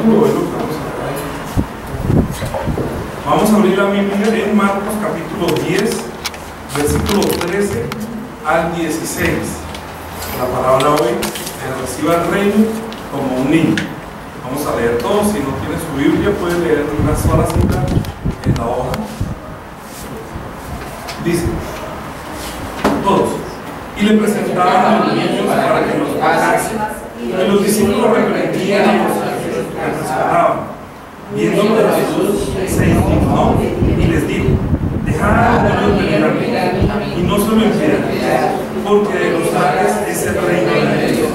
capítulo es lo que vamos a ver ahí. Vamos a abrir la Biblia en Marcos capítulo 10, versículo 13 al 16. La palabra hoy reciba el reino como un niño. Vamos a leer todo. Si no tiene su Biblia, puede leer una sola cita en la hoja. Dice: todos. Y le presentaban a los niños para que los pagase. Y los discípulos reprendían a los que representaban. Viéndolo de Jesús, se indignó y les dijo: dejad a los venir a mí, y no se lo impidan, porque de los tales es el reino de Dios.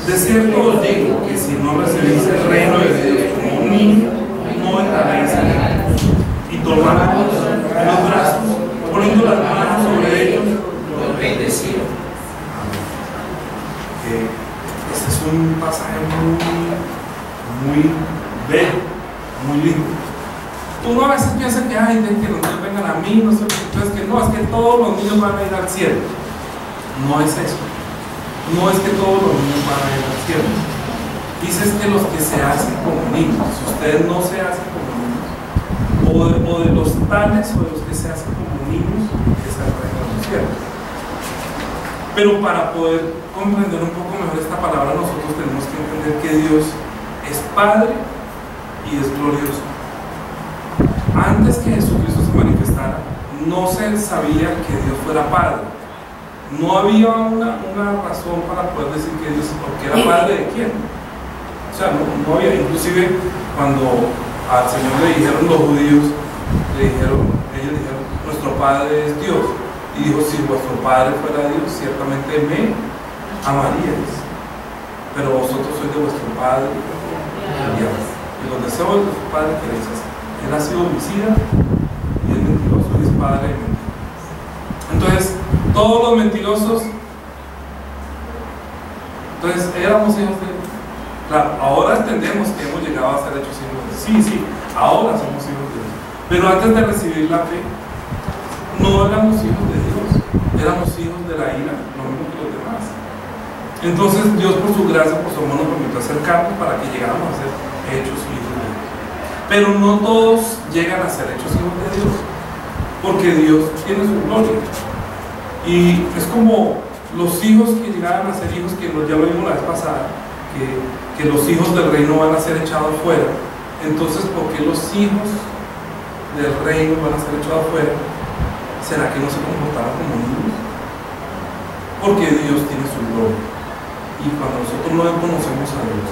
De cierto os digo que si no recibís el reino de Dios como un niño, no entraréis en él. Y tomándolos en los brazos, poniendo las manos sobre ellos, los bendecieron. Este es un pasaje muy bello, muy lindo. Uno a veces piensa que ay, que los niños vengan a mí, no sé, entonces que no, es que todos los niños van a ir al cielo. No es eso. No es que todos los niños van a ir al cielo. Dices que los que se hacen como niños. Si ustedes no se hacen como niños, o de los tales o de los que se hacen como niños, es el reino de los cielos. Pero para poder comprender un poco mejor esta palabra, nosotros tenemos que entender que Dios es Padre y es glorioso. Antes que Jesucristo se manifestara, no se sabía que Dios fuera Padre. No había una razón para poder decir que Dios, porque era Padre de quién. O sea, no había. Inclusive cuando al Señor le dijeron los judíos, ellos dijeron: nuestro Padre es Dios. Y dijo: si vuestro Padre fuera Dios, ciertamente me amaríais, pero vosotros sois de vuestro Padre y los deseos de vuestro Padre queréis hacer. Él ha sido homicida y es mentiroso, y es padre de mentiras. Entonces, todos los mentirosos, entonces éramos hijos de Dios. Claro, ahora entendemos que hemos llegado a ser hechos hijos de Dios. Sí, ahora somos hijos de Dios. Pero antes de recibir la fe, no éramos hijos de Dios, éramos hijos de la ira, lo mismo que los demás. Entonces Dios, por su gracia, por su amor, nos permitió acercarnos para que llegáramos a ser hechos hijos de Dios. Pero no todos llegan a ser hechos hijos de Dios, porque Dios tiene su gloria. Y es como los hijos que llegaran a ser hijos, que ya lo vimos la vez pasada, que los hijos del reino van a ser echados fuera. Entonces, ¿por qué los hijos del reino van a ser echados fuera? ¿Será que no se comportaron como niños? Porque Dios tiene su gloria. Y cuando nosotros no conocemos a Dios,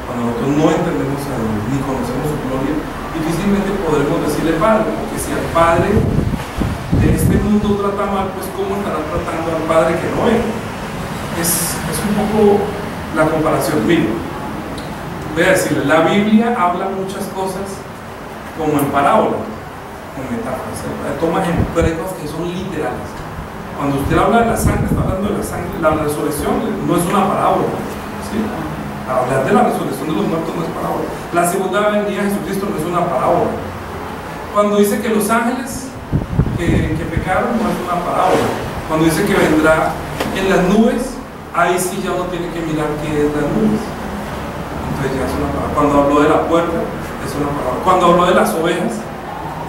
cuando nosotros no entendemos a Dios, ni conocemos su gloria, difícilmente podremos decirle Padre, porque si al Padre de este mundo trata mal, pues ¿cómo estará tratando al Padre que no es? Es un poco la comparación. Miren, voy a decirle, la Biblia habla muchas cosas como en parábola, como metáforas. Toma ejemplo, pero hay cosas que son literales. Cuando usted habla de la sangre, está hablando de la sangre. La resurrección no es una parábola, ¿sí? Hablar de la resurrección de los muertos no es parábola. La segunda venida de Jesucristo no es una parábola. Cuando dice que los ángeles que pecaron, no es una parábola. Cuando dice que vendrá en las nubes, ahí sí ya uno tiene que mirar qué es las nubes. Entonces ya es una parábola. Cuando habló de la puerta, es una parábola. Cuando habló de las ovejas,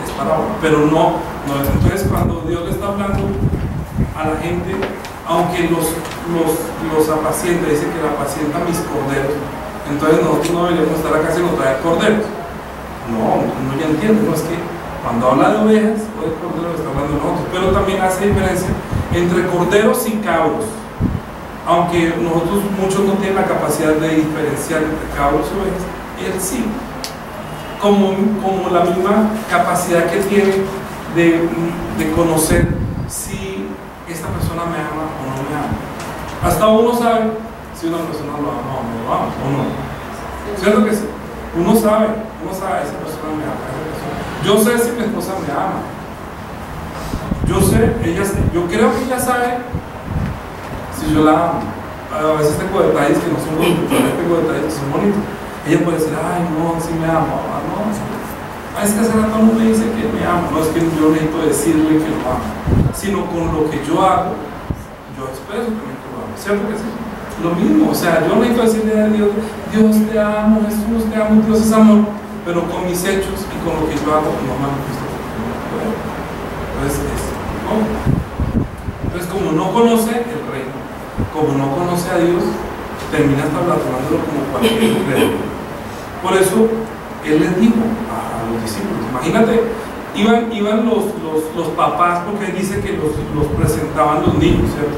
es parábola. Pero no es. Entonces cuando Dios le está hablando a la gente, aunque los apacienta, dice que la apacienta mis corderos, entonces nosotros no deberíamos estar acá sino traer corderos. No ya entiende, no es que cuando habla de ovejas o de corderos está hablando de nosotros, pero también hace diferencia entre corderos y cabros, aunque muchos no tienen la capacidad de diferenciar entre cabros y ovejas, él sí, como la misma capacidad que tiene de conocer si esta persona me ama o no me ama. Hasta uno sabe si una persona lo ama o no lo ama, o no. ¿Cierto que sí? Uno sabe, esa persona me ama, yo sé si mi esposa me ama. Yo creo que ella sabe si yo la amo. A veces tengo detalles que no son bonitos, tengo detalles que son bonitos. Ella puede decir: ay, no, sí me ama, no, es que hace rato no me dice que me ama. No es que yo necesito decirle que lo amo, sino con lo que yo hago, yo expreso también que lo amo. ¿Cierto que sí? lo mismo, o sea, yo no necesito decirle a Dios, Dios te amo, Jesús te amo, Dios es amor, pero con mis hechos y con lo que yo hago no manifiesto. Entonces, como no conoce el reino, como no conoce a Dios, termina hasta blasonándolo como cualquier incrédulo. Por eso él les dijo a los discípulos, imagínate, iban los papás, porque él dice que los presentaban los niños, ¿cierto?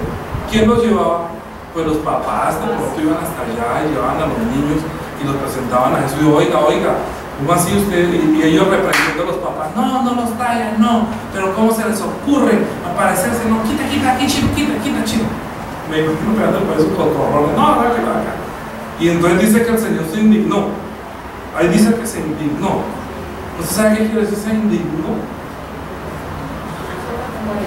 ¿Quién los llevaba? Pues los papás de pronto iban hasta allá y llevaban a los niños y los presentaban a Jesús. Y oiga, ¿cómo así usted? Y ellos reprendiendo a los papás, no los traigan, no, pero ¿cómo se les ocurre aparecerse? No, quita, aquí, chino. Me imagino pegando por esos cotorrones, no, acá. Y entonces dice que el Señor se indignó. Ahí dice que se indignó. ¿Usted sabe qué quiere decir se indignó?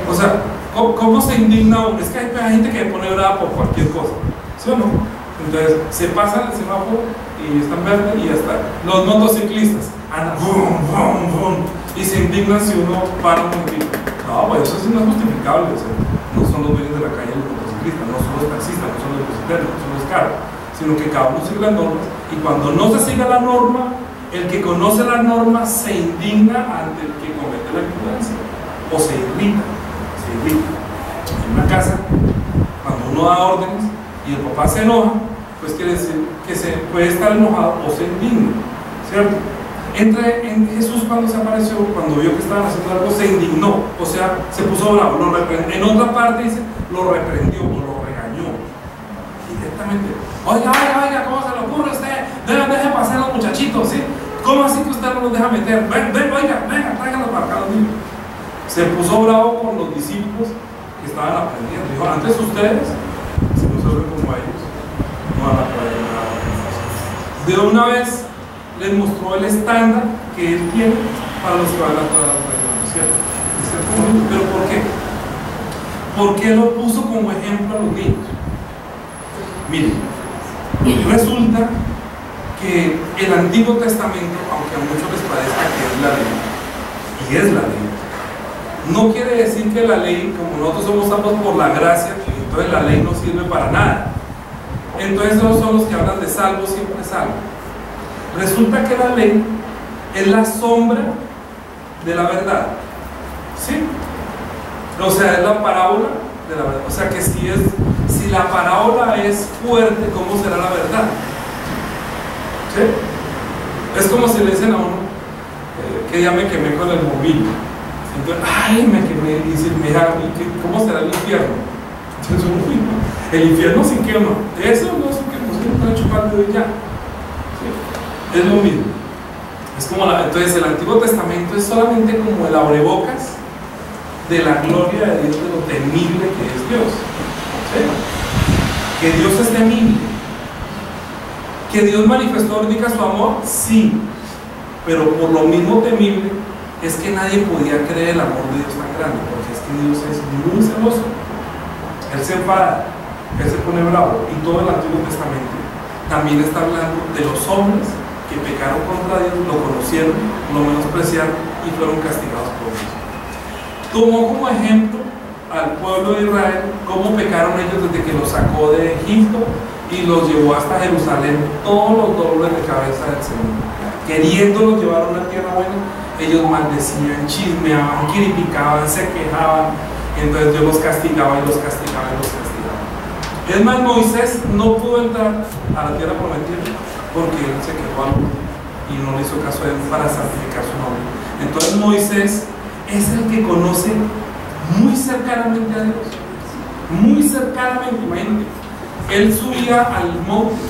O sea, ¿cómo se indigna uno? Es que hay gente que pone brava por cualquier cosa, ¿sí o no? Entonces se pasan el semáforo y están verdes y ya está. Los motociclistas andan bum, y se indignan si uno para un momentito. No, pues eso sí no es justificable. O sea, no son los dueños de la calle los motociclistas, no son los taxistas, no son los bicicletas, no son los carros, sino que cada uno sigue las normas, y cuando no se siga la norma, el que conoce la norma se indigna ante el que comete la imprudencia, o se irrita. En una casa, cuando uno da órdenes y el papá se enoja, pues quiere decir que se puede estar enojado o se indigna, ¿cierto? En Jesús, cuando se apareció, cuando vio que estaban haciendo algo, se indignó, o sea, se puso bravo, lo reprendió. En otra parte dice, lo reprendió o lo regañó directamente. Oiga, ¿cómo se le ocurre a usted? Deje pasar a los muchachitos, ¿sí? ¿Cómo así que usted no los deja meter? Venga, tráiganlos para acá los niños. Se puso bravo con los discípulos que estaban aprendiendo. Dijo, antes ustedes, si no se ven como ellos, no van a poder nada. De una vez les mostró el estándar que él tiene para los que van a entrar al reino, ¿cierto? ¿Pero por qué? ¿Por qué lo puso como ejemplo a los niños? Miren, resulta que el Antiguo Testamento, aunque a muchos les parezca que es la ley, y es la ley, no quiere decir que la ley, como nosotros somos salvos por la gracia, entonces la ley no sirve para nada. Entonces esos son los que hablan de salvo, siempre salvo. Resulta que la ley es la sombra de la verdad, ¿sí? O sea, es la parábola de la verdad. O sea que si la parábola es fuerte, ¿cómo será la verdad? ¿Sí? Es como si le dicen a uno que ya me quemé con el bombillo. Entonces, me quemé, y dice, mira, ¿cómo será el infierno? Entonces el infierno se quema. Eso no se quema, se está chupando de ya. ¿Sí? Es lo mismo. Es como entonces el Antiguo Testamento es solamente como el abrebocas de la gloria de Dios, de lo temible que es Dios. ¿Sí? Que Dios es temible. Que Dios manifestó ahorita su amor, sí, pero por lo mismo temible es que nadie podía creer el amor de Dios tan grande, porque es que Dios es muy celoso. Él se enfada, Él se pone bravo, y todo el Antiguo Testamento también está hablando de los hombres que pecaron contra Dios, lo conocieron, lo menospreciaron y fueron castigados por Dios. Tomó como ejemplo al pueblo de Israel, cómo pecaron ellos desde que los sacó de Egipto y los llevó hasta Jerusalén, todos los dolores de cabeza del Señor, queriéndolos llevar a una tierra buena. Ellos maldecían, chismeaban, criticaban, se quejaban. Entonces Dios los castigaba y los castigaba y los castigaba. Es más, Moisés no pudo entrar a la tierra prometida porque él se quejó y no le hizo caso a él para santificar su nombre. Entonces Moisés es el que conoce muy cercanamente a Dios, muy cercanamente. Imagínate, él subía al monte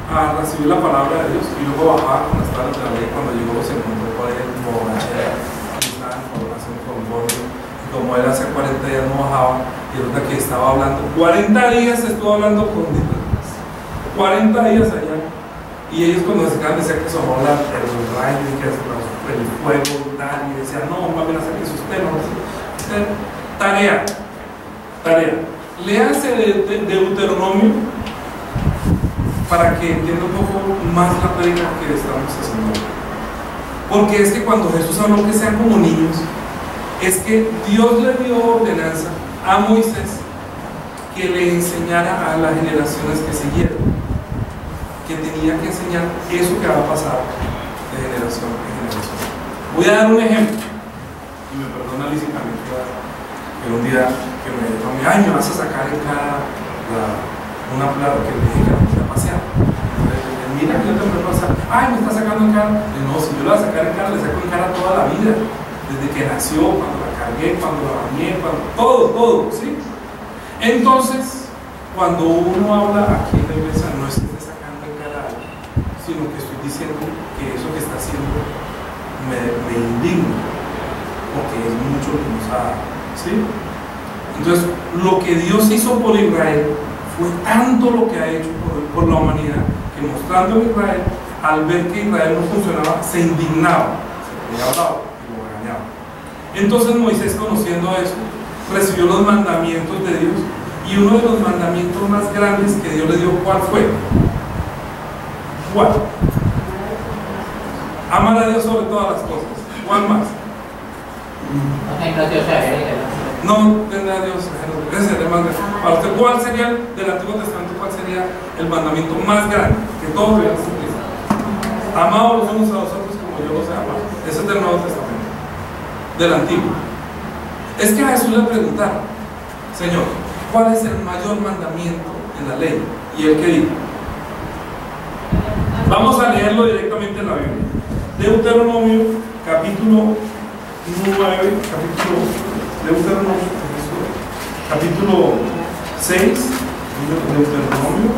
a recibir la palabra de Dios y luego bajaba con las tablas de la ley. Cuando llegó se encontró con él borrachera, estaba en formación conforme, y como él hace 40 días no bajaba, y resulta que estaba hablando 40 días, estuvo hablando con Dios, 40 días allá, y ellos cuando se quedaban decían que sonó el rayo y que el fuego y tal, y decían, no, más bien hacer que usted no. Tarea, léanse de Deuteronomio para que entienda un poco más la predica que estamos haciendo. Porque es que cuando Jesús habló que sean como niños, es que Dios le dio ordenanza a Moisés que le enseñara a las generaciones que siguieron, que tenía que enseñar eso que va a pasar de generación en generación. Voy a dar un ejemplo, y me perdona Alicia también que un día que me dijo a mí, ay, me vas a sacar en cara una plata que le dije que la voy a pasear. Mira que yo te voy a pasar, ay, me está sacando en cara. Y no, si yo la voy a sacar en cara, le saco en cara toda la vida, desde que nació, cuando la cargué, cuando la bañé, todo, ¿sí? Entonces, cuando uno habla aquí en la iglesia, no es que esté sacando en cara algo, sino que estoy diciendo que eso que está haciendo me indigna, porque es mucho lo que nos ha dado, ¿sí? Entonces, lo que Dios hizo por Israel fue tanto lo que ha hecho por la humanidad, que mostrando a Israel, al ver que Israel no funcionaba, se indignaba, se ponía bravo y lo regañaba. Entonces Moisés, conociendo eso, recibió los mandamientos de Dios, y uno de los mandamientos más grandes que Dios le dio, ¿cuál fue? ¿Cuál? Amar a Dios sobre todas las cosas. ¿Cuál más? No tendrá a Dios. Ese es el más grande. Para usted, ¿cuál sería del Antiguo Testamento? ¿Cuál sería el mandamiento más grande que todos debemos cumplir? Amados los unos a los otros como yo los he amado. Ese es del Nuevo Testamento, del Antiguo. Es que a Jesús le preguntaron, Señor, ¿cuál es el mayor mandamiento en la ley? Y él, ¿qué dijo? Vamos a leerlo directamente en la Biblia. Deuteronomio, capítulo 9, capítulo 6, Deuteronomio,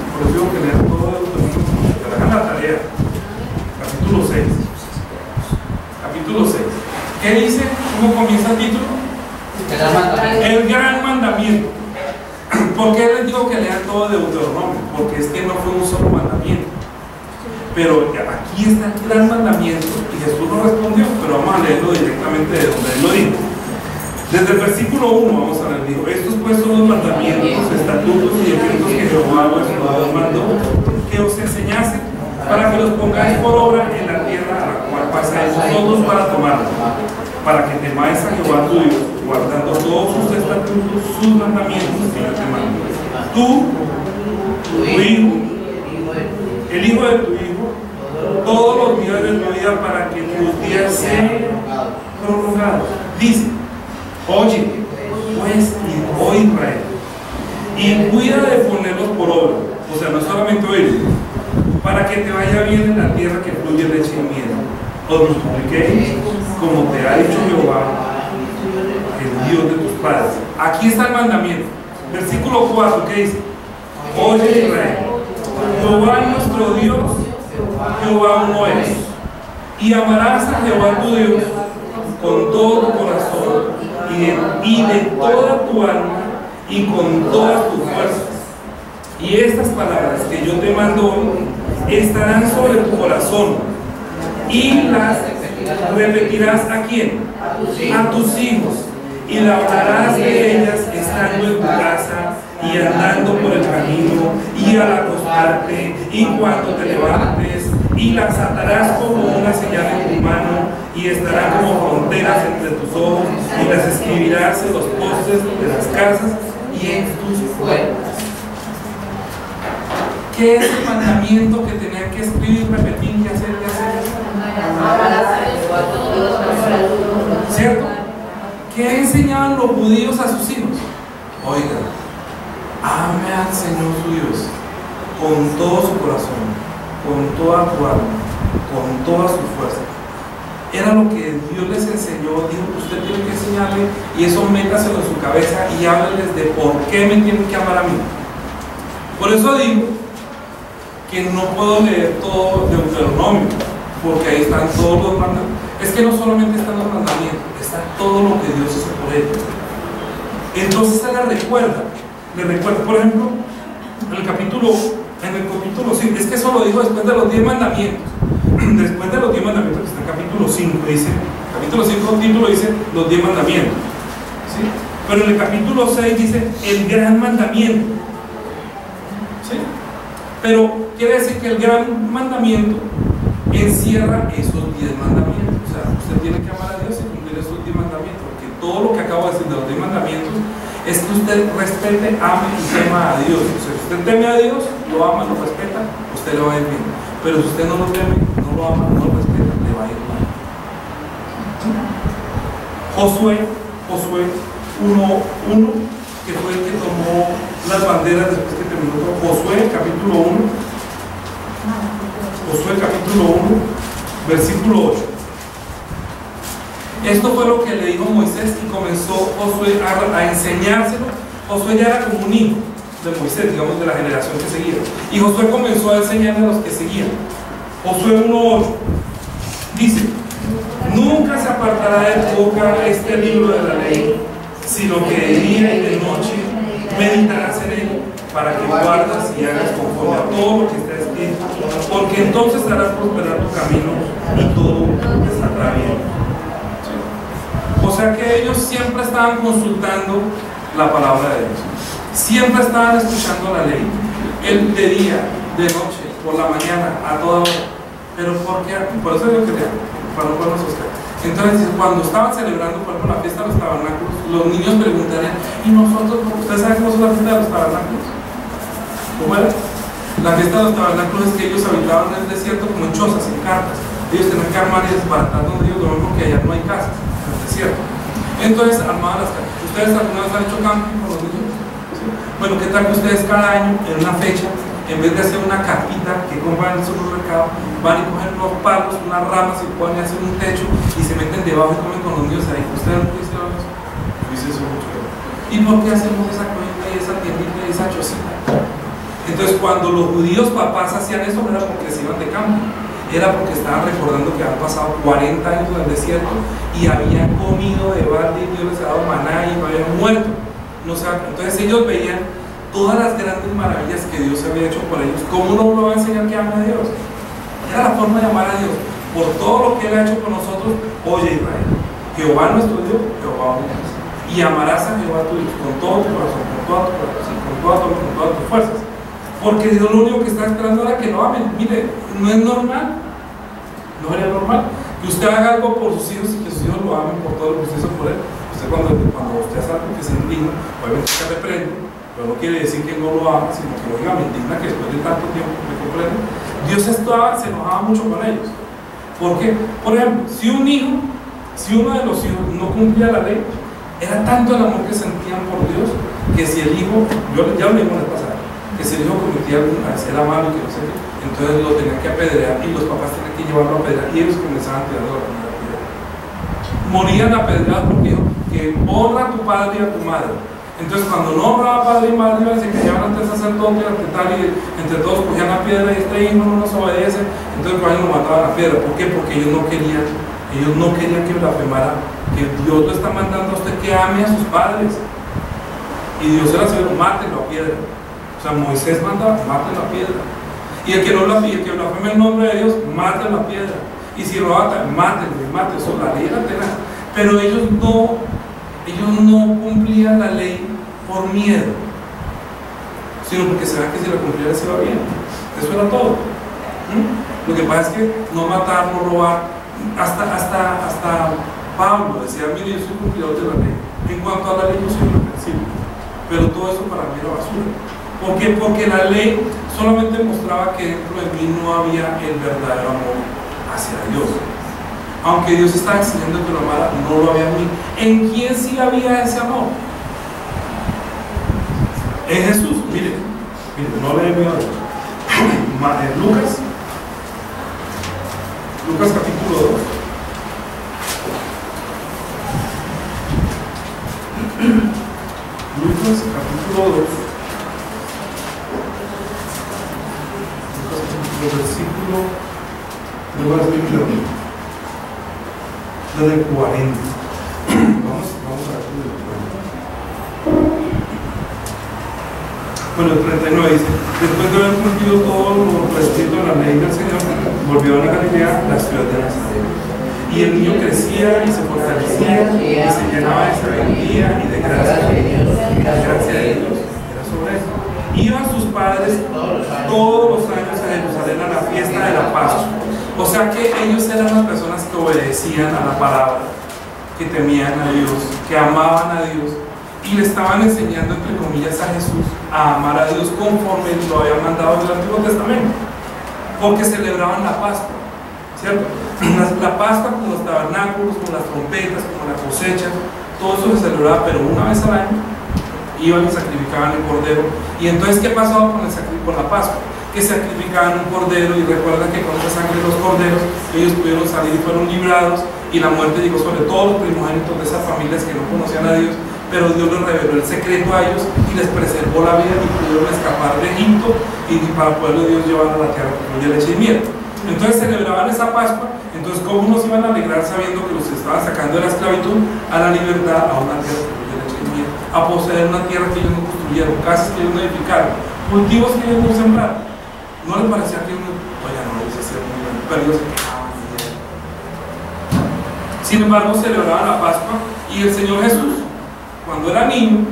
por eso digo que lean todo Deuteronomio, que hagan la tarea. Capítulo 6. Capítulo 6. ¿Qué dice? ¿Cómo comienza el título? El gran mandamiento. ¿Por qué les digo que lean todo Deuteronomio? Porque es que no fue un solo mandamiento. Pero aquí está el gran mandamiento y Jesús no respondió, pero vamos a leerlo directamente de donde él lo dijo. Desde el versículo 1 vamos a ver, dijo, estos pues son los mandamientos, estatutos y decretos que Jehová vuestro Dios mandó que os enseñase para que los pongáis por obra en la tierra a la cual pasáis vosotros para tomarla, para que temáis a Jehová tu Dios, guardando todos sus estatutos, sus mandamientos que yo te mando. Tú, tu hijo, el hijo de tu hijo, todos los días de tu vida, para que tus días sean prolongados. Dice, oye, pues, oh Israel, y cuida de ponerlos por obra, o sea, no solamente oír, para que te vaya bien en la tierra que fluye leche y miel, os multipliquéis, como te ha dicho Jehová, el Dios de tus padres. Aquí está el mandamiento. Versículo 4, ¿qué dice? Oye Israel, Jehová nuestro Dios, Jehová uno es, y amarás a Jehová tu Dios con todo tu corazón y de toda tu alma y con todas tus fuerzas. Y estas palabras que yo te mando hoy estarán sobre tu corazón, y las repetirás ¿a quién? A tus hijos, y la hablarás de ellas estando en tu casa y andando por el camino y al acostarte y cuando te levantes, y las atarás como una señal en tu mano y estarán como fronteras entre tus ojos, y las escribirás en los postes de las casas y en tus puertas. ¿Qué es el mandamiento que tenían que escribir, repetir y hacer? ¿Cierto? ¿Qué enseñaban los judíos a sus hijos? Oigan, ame al Señor su Dios con todo su corazón, con toda tu alma, con toda su fuerza. Era lo que Dios les enseñó. Dijo, usted tiene que enseñarle, y eso métaselo en su cabeza y hábleles de por qué me tienen que amar a mí. Por eso digo que no puedo leer todo Deuteronomio, porque ahí están todos los mandamientos. Es que no solamente están los mandamientos, está todo lo que Dios hizo por ellos. Entonces se le recuerda, por ejemplo, en el capítulo 5, es que eso lo dijo después de los 10 mandamientos. Después de los 10 mandamientos, que está en capítulo 5, dice, capítulo 5, título dice los 10 mandamientos, ¿sí? Pero en el capítulo 6 dice el gran mandamiento, ¿sí? Pero quiere decir que el gran mandamiento encierra esos 10 mandamientos. O sea, usted tiene que amar a Dios y cumplir esos 10 mandamientos, porque todo lo que acabo de decir de los 10 mandamientos es que usted respete, ame y tema a Dios. O sea, si usted teme a Dios, lo ama, lo respeta, usted le va a ir bien. Pero si usted no lo teme, no lo ama, no lo respeta, le va a ir mal. Josué 1:1, que fue el que tomó las banderas después que terminó todo. Josué capítulo 1, versículo 8. Esto fue lo que le dijo Moisés y comenzó Josué a enseñárselo. Josué ya era como un hijo de Moisés, digamos, de la generación que seguía. Y Josué comenzó a enseñarle a los que seguían. Josué 1:8 dice: nunca se apartará de tu boca este libro de la ley, sino que de día y de noche meditarás en él, para que guardas y hagas conforme a todo lo que está escrito, porque entonces harás prosperar tu camino y todo te saldrá bien. O sea que ellos siempre estaban consultando la palabra de Dios, siempre estaban escuchando la ley, el de día, de noche, por la mañana, a toda hora. Pero ¿por qué? Por eso es lo que le hago, para no ponernos a buscar. Entonces, cuando estaban celebrando, por ejemplo, la fiesta de los tabernáculos, los niños preguntarían: ¿y nosotros? ¿Ustedes saben cómo es la fiesta de los tabernáculos? ¿Cómo era? La fiesta de los tabernáculos es que ellos habitaban en el desierto como en chozas, en carpas. Ellos tenían que armar y desbaratar donde ellos duermen, porque allá no hay casas, en el desierto. Entonces armaban las casas. ¿Ustedes alguna vez han hecho camping con los niños? ¿Sí? Bueno, ¿qué tal que ustedes cada año, en una fecha, en vez de hacer una carpita que compran en el supermercado, van y cogen unos palos, unas ramas y pueden hacer un techo y se meten debajo y comen con los niños ahí? ¿Ustedes no hicieron eso? Yo hice eso mucho. ¿Y por qué hacemos esa cuenta y esa tiendita y esa chocita? Entonces, cuando los judíos papás hacían eso, no era porque se iban de campo, era porque estaban recordando que habían pasado 40 años en el desierto y habían comido de balde y Dios les había dado maná y no habían muerto. No, entonces ellos veían todas las grandes maravillas que Dios había hecho por ellos. ¿Cómo no lo va a enseñar que ame a Dios? Era la forma de amar a Dios, por todo lo que Él ha hecho con nosotros. Oye, Israel, Jehová nuestro Dios, Jehová uno es. Y amarás a Jehová tu Dios con todo tu corazón, con toda tu corazón, con todas tus fuerzas. Porque Dios lo único que está esperando era que lo amen. Mire, no es normal, no sería normal que usted haga algo por sus hijos y que sus hijos lo amen por todo lo que usted hizo por él. Usted cuando usted hace algo que se indigna, obviamente se reprende, pero no quiere decir que no lo ama, sino que oiga, me indigna que después de tanto tiempo me comprende. Dios se enojaba mucho con ellos. ¿Por qué? Por ejemplo, si uno de los hijos no cumplía la ley, era tanto el amor que sentían por Dios, que si el hijo, ya lo vimos en el pasado, que si el hijo cometía alguna vez, era malo y que no sé qué, entonces lo tenían que apedrear y los papás tenían que llevarlo a apedrear y ellos comenzaban a tirarlo a la piedra. Morían apedreados porque dijo que honra a tu padre y a tu madre. Entonces, cuando no honraba a padre y madre, se callaban ante el sacerdote, ante tal, y entre todos cogían la piedra y este hijo no nos obedece, entonces por ahí lo mataban a la piedra. ¿Por qué? Porque ellos no querían que blasfemara, que Dios lo está mandando a usted que ame a sus padres. Y Dios era severo: mátenlo a piedra. O sea, Moisés manda: maten la piedra. Y el que no blasfeme el nombre de Dios, maten la piedra. Y si lo atan, mátenlo, eso, la ley era tenaz. Pero ellos no cumplían la ley por miedo, sino porque sabían que si la cumplían se iba bien. Eso era todo. Lo que pasa es que no matar, no robar. Hasta Pablo decía: mire, yo soy cumplidor de la ley. En cuanto a la ley, yo soy irreprensible. Pero todo eso para mí era basura. ¿Por qué? Porque la ley solamente mostraba que dentro de mí no había el verdadero amor hacia Dios. Aunque Dios estaba enseñando que lo amara, no lo había en mí. ¿En quién sí había ese amor? En Jesús. Mire, no le veo. Lucas capítulo 2. Lucas capítulo 2. Versículo desde el 40. Vamos a ver desde el 40. Bueno, el 39 dice: después de haber cumplido todo lo prescrito en la ley del Señor, volvió a la Galilea, la ciudad de Nazaret. Y el niño crecía y se fortalecía y se llenaba de sabiduría y de gracia. Y la gracia de Dios era sobre él. Iban sus padres todos los años a Jerusalén a la fiesta de la Pascua. O sea que ellos eran las personas que obedecían a la palabra, que temían a Dios, que amaban a Dios. y le estaban enseñando, entre comillas, a Jesús a amar a Dios conforme lo había mandado en el Antiguo Testamento, porque celebraban la Pascua, ¿cierto? La Pascua con los tabernáculos, con las trompetas, con la cosecha, todo eso se celebraba, pero una vez al año iban y sacrificaban el cordero. Y entonces, ¿qué pasaba con la Pascua? Que sacrificaban un cordero, y recuerda que con esa sangre de los corderos ellos pudieron salir y fueron librados, y la muerte llegó sobre todos los primogénitos de esas familias que no conocían a Dios, pero Dios les reveló el secreto a ellos y les preservó la vida y pudieron escapar de Egipto y para el pueblo de Dios llevar a la tierra que fluye leche y miel. Entonces celebraban esa Pascua. Entonces, ¿cómo nos iban a alegrar sabiendo que los estaban sacando de la esclavitud a la libertad, a una tierra que fluye leche y miel, a poseer una tierra que ellos no construyeron, casas que ellos no edificaron, cultivos que ellos no sembraron? ¿No les parecía que uno, oye, no les hacía muy bien, pero ellos se quejaban? Sin embargo, celebraban la Pascua, y el Señor Jesús, cuando era niño,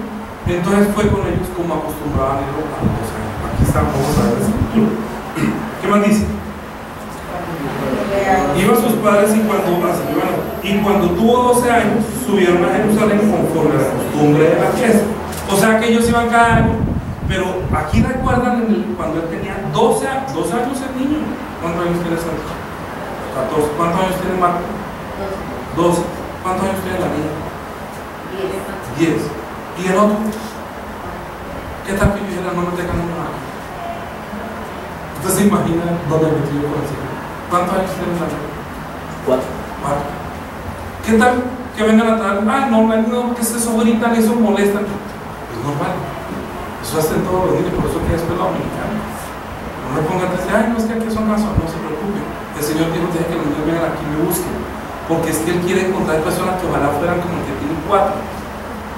entonces fue con ellos como acostumbraban a los 12 años. Aquí estamos, vamos a ver la escritura. ¿Qué más dice? Iban sus padres y cuando tuvo 12 años subieron a Jerusalén conforme a la costumbre de la fiesta. O sea que ellos iban cada año, pero aquí recuerdan cuando él tenía 12 años el niño. ¿Cuántos años tiene Santos? 14. ¿Cuántos años tiene Marco? 12. ¿Cuántos años tiene la niña? 10. ¿Y el otro? ¿Qué tal que yo dijera no me tengan nada? ¿Usted se imagina dónde me estoy con el Señor? ¿Cuántos años tiene la niña? 4. ¿Qué tal que vengan a traer? Ah, no, que se gritan, eso molestan. Es normal. Eso hacen todos los niños, por eso que es escuela dominicana. No me pongan a decir, ay, no, es que aquí son casos, no se preocupen. El Señor dijo que los niños vengan aquí y me busquen, porque es que Él quiere encontrar personas que ojalá fueran como el que tiene 4,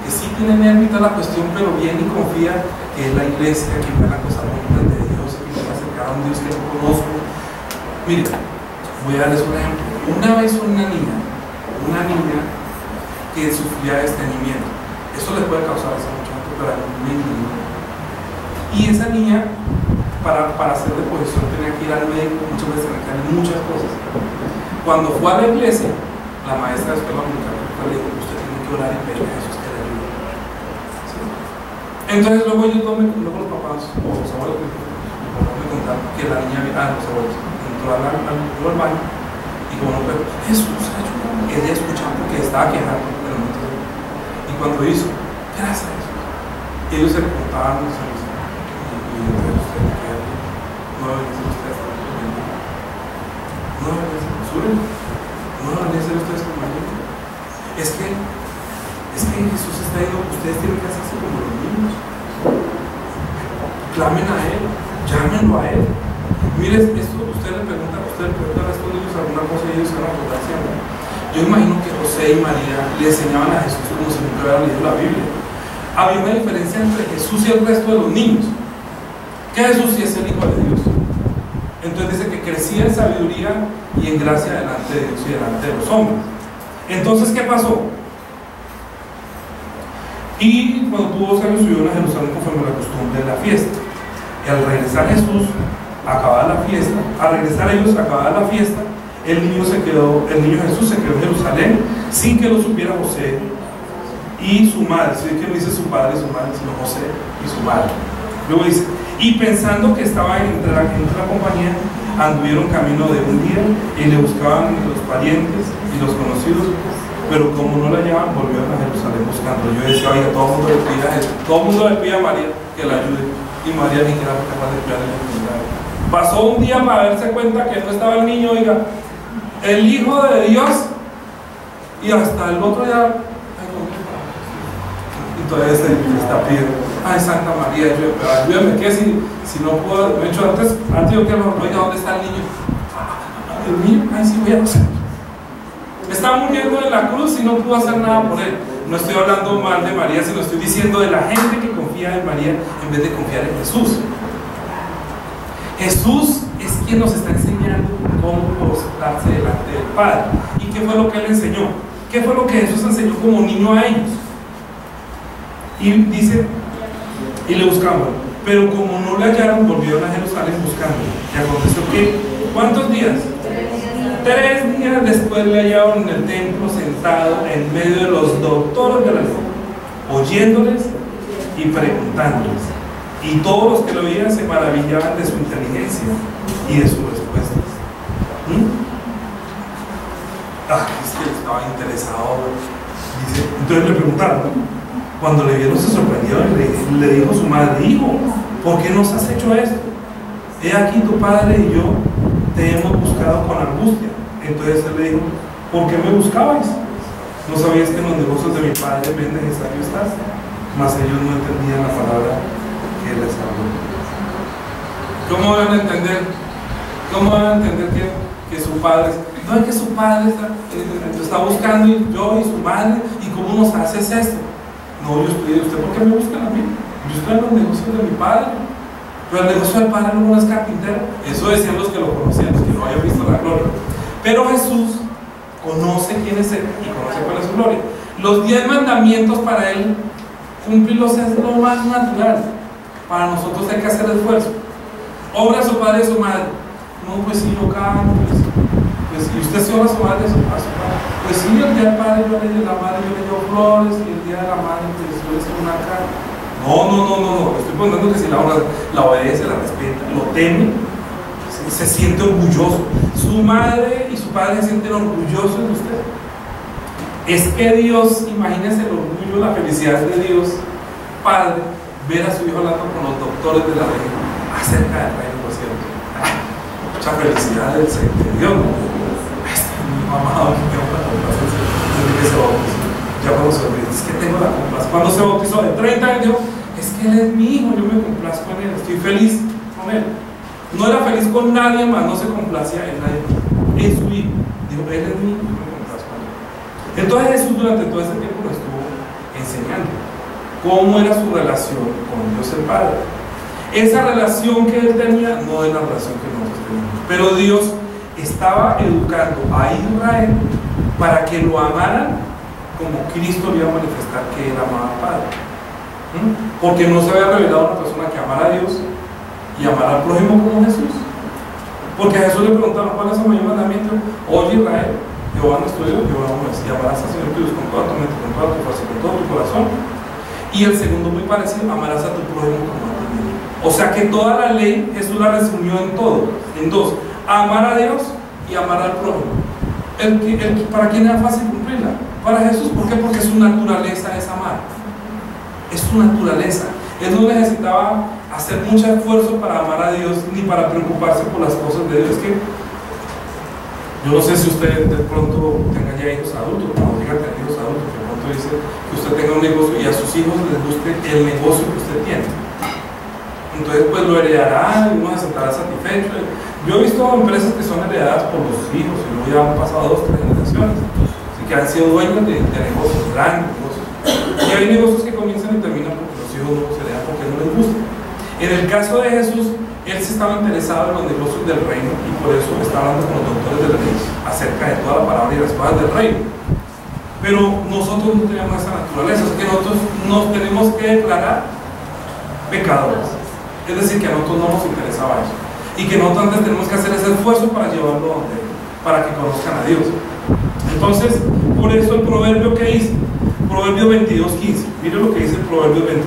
que sí tienen nervio la cuestión, pero viene y confía que es la iglesia, que es la cosa bonita de Dios, que se va a acercar a un Dios que no conozco. Miren, voy a darles un ejemplo. Una vez una niña que sufría de estreñimiento, eso le puede causar esa mucha gente, pero hay un niño. Y esa niña, para hacer deposición, tenía que ir al médico, muchas veces tenía que hacer muchas cosas. Cuando fue a la iglesia, la maestra de escuela dominical le dijo: usted tiene que orar y pedir a Jesús que le ayude. ¿Sí? Entonces, luego los papás, o los abuelos, me contaron que la niña, los abuelos, entró al baño y como no puede, Jesús, ayúdame. Ella escuchaba porque estaba quejando, pero no entonces, y cuando hizo, gracias a Jesús, ellos se contaban, y entonces usted no debería ser usted hasta el momento. No debería ser usted. No debería ser ustedes como el niño. Es que Jesús está diciendo que ustedes tienen que hacerse como los niños. Clamen a Él, llámenlo a Él. Miren, esto usted le pregunta a estos niños alguna cosa y ellos se van a acordar siempre. Yo imagino que José y María le enseñaban a Jesús como si nunca hubieran leído la Biblia. Había una diferencia entre Jesús y el resto de los niños. Que Jesús sí es el Hijo de Dios. Entonces dice que crecía en sabiduría y en gracia delante de Dios y delante de los hombres. Entonces, ¿qué pasó? Y cuando tuvo 12 años subieron a Jerusalén conforme a la costumbre de la fiesta. Y al regresar Jesús, acabada la fiesta, acabada la fiesta, el niño Jesús se quedó en Jerusalén sin que lo supiera José y su madre. Si que no dice su padre y su madre, sino José y su madre. Luego dice: y pensando que estaba entre la compañía, anduvieron camino de un día y le buscaban los parientes y los conocidos, pero como no la hallaban, volvieron a Jerusalén buscando. Yo decía: oye, todo el mundo le pide a Jesús, todo el mundo le pide a María que la ayude, y María ni siquiera fue capaz de cuidar el milagro. Pasó un día para darse cuenta que no estaba el niño, oiga, el Hijo de Dios, y hasta el otro día, y todavía está pidiendo: ay, Santa María, ayúdame, que si no puedo, de hecho antes yo quiero, oiga, ¿dónde está el niño? El niño, ay, sí, voy a hacer. Está muriendo en la cruz y no pudo hacer nada por él. No estoy hablando mal de María, sino estoy diciendo de la gente que confía en María en vez de confiar en Jesús. Jesús es quien nos está enseñando cómo postrarse delante del Padre. ¿Y qué fue lo que Él enseñó? ¿Qué fue lo que Jesús enseñó como niño a ellos? Y dice: y le buscaban, pero como no le hallaron, volvieron a Jerusalén buscando. Y aconteció que, ¿cuántos días? 3 días después le hallaron en el templo sentado en medio de los doctores de la ley, oyéndoles y preguntándoles. Y todos los que lo oían se maravillaban de su inteligencia y de sus respuestas. Es que estaba interesado. Dice, entonces le preguntaron, cuando le vieron se sorprendieron y le dijo su madre: hijo, ¿por qué nos has hecho esto? He aquí tu padre y yo te hemos buscado con angustia. Entonces él le dijo: ¿por qué me buscabais? ¿No sabíais que en los negocios de mi padre me es necesario estar? Mas ellos no entendían la palabra que él les habló. ¿Cómo van a entender? ¿Cómo van a entender que su padre, no es que su padre está buscando y yo y su madre, y cómo nos haces esto? No, yo estoy, ¿usted por qué me buscan a mí? Yo estoy en los negocios de mi padre. Pero el negocio del padre no es carpintero. Eso decían los que lo conocían, los que no habían visto la gloria. Pero Jesús conoce quién es él y conoce cuál es su gloria. Los 10 mandamientos para él cumplirlos es lo más natural. Para nosotros hay que hacer esfuerzo. Obra a su padre y a su madre. No, pues si yo canto, pues y usted se obra a su madre y a su padre. Pues sí, el día del padre yo le doy la madre, yo le doy flores, y el día de la madre pues yo le doy una cara. No. Estoy poniendo que si la obedece, la respeta, lo teme, se siente orgulloso. Su madre y su padre se sienten orgullosos de usted. Es que Dios, imagínense el orgullo, la felicidad de Dios Padre, ver a su hijo hablando con los doctores de la ley acerca del reino de los cielos. Mucha felicidad de Dios, ¿no? Mi mamá, que tengo la complacencia desde que se bautizó. Ya cuando se bautizó, es que tengo la complacencia. Cuando se bautizó de 30 años, dijo: es que él es mi hijo, yo me complazco en él, estoy feliz con él. No era feliz con nadie más, no se complacía en nadie más, en su hijo. Dijo: él es mi hijo, yo me complazco en él. Entonces Jesús durante todo ese tiempo nos estuvo enseñando cómo era su relación con Dios el Padre. Esa relación que él tenía no es la relación que nosotros tenemos, pero Dios estaba educando a Israel para que lo amaran como Cristo le iba a manifestar que él amaba al Padre. Porque no se había revelado una persona que amara a Dios y amara al prójimo como Jesús. Porque a Jesús le preguntaron: ¿cuál es el mayor mandamiento? Oye Israel, Jehová nuestro Dios, Jehová no es, y amarás al Señor tu Dios con toda tu mente, con toda tu fuerza, con todo tu corazón. Y el segundo, muy parecido: amarás a tu prójimo como a ti mismo. O sea que toda la ley Jesús la resumió en dos: amar a Dios y amar al prójimo. ¿Para quién era fácil cumplirla? Para Jesús. ¿Por qué? Porque su naturaleza es amar. Es su naturaleza. Él no necesitaba hacer mucho esfuerzo para amar a Dios ni para preocuparse por las cosas de Dios. Que yo no sé si usted de pronto tenga ya hijos adultos, cuando diga tener hijos adultos, de pronto dice que usted tenga un negocio y a sus hijos les guste el negocio que usted tiene. Entonces pues lo heredará y uno se sentará satisfecho. Yo he visto empresas que son heredadas por los hijos y luego ya han pasado 2 o 3 generaciones, así que han sido dueños de negocios, grandes negocios. Y hay negocios que comienzan y terminan porque los hijos no se heredan porque no les gusta. En el caso de Jesús, él sí estaba interesado en los negocios del reino y por eso está hablando con los doctores de la ley acerca de toda la palabra y las cosas del reino. Pero nosotros no tenemos esa naturaleza, así que nosotros nos tenemos que declarar pecadores. Es decir, que a nosotros no nos interesaba eso y que nosotros antes tenemos que hacer ese esfuerzo para llevarlo para que conozcan a Dios. Entonces, por eso el proverbio que dice, Proverbio 22:15, mire lo que dice el Proverbio 22.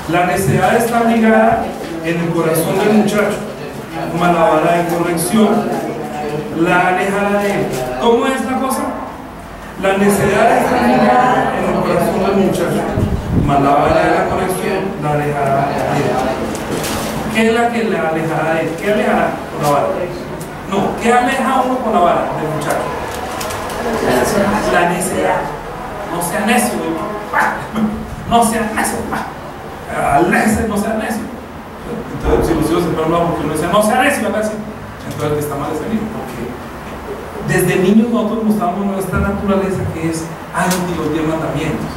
La necedad está ligada en el corazón del muchacho, mas la vara de corrección la alejará de él. ¿Cómo es la cosa? La necedad está ligada en el corazón del muchacho, mas la vara de la corrección la alejará de él. ¿Qué es la que la alejará de él? ¿Qué alejará con la vara? No, ¿qué aleja a uno con la vara del muchacho? La necedad. No sea necio, no sea necio. Aléjese, no sea necio. Entonces, si los hijos se enferman porque uno dice no sea necio, entonces el que está mal es el hijo, porque desde niños nosotros mostramos nuestra naturaleza, que es anti los 10 mandamientos.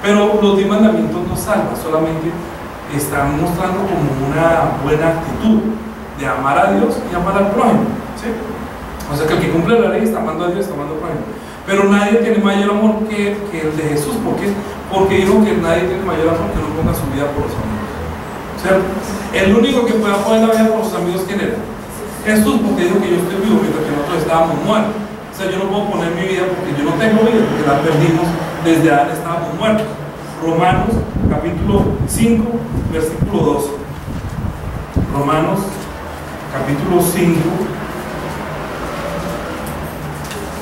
Pero los 10 mandamientos no salvan, solamente están mostrando como una buena actitud de amar a Dios y amar al prójimo, ¿sí? O sea que el que cumple la ley está amando a Dios, está amando al prójimo. Pero nadie tiene mayor amor que el de Jesús. ¿Por qué? Porque dijo que nadie tiene mayor amor que no ponga su vida por los amigos. ¿cierto? El único que puede poner la vida por sus amigos, ¿quién era? Jesús, porque dijo que yo estoy vivo mientras que nosotros estábamos muertos. O sea, yo no puedo poner mi vida porque yo no tengo vida, porque la perdimos desde Adán, estábamos muertos. Romanos capítulo 5, versículo 12. Romanos capítulo 5.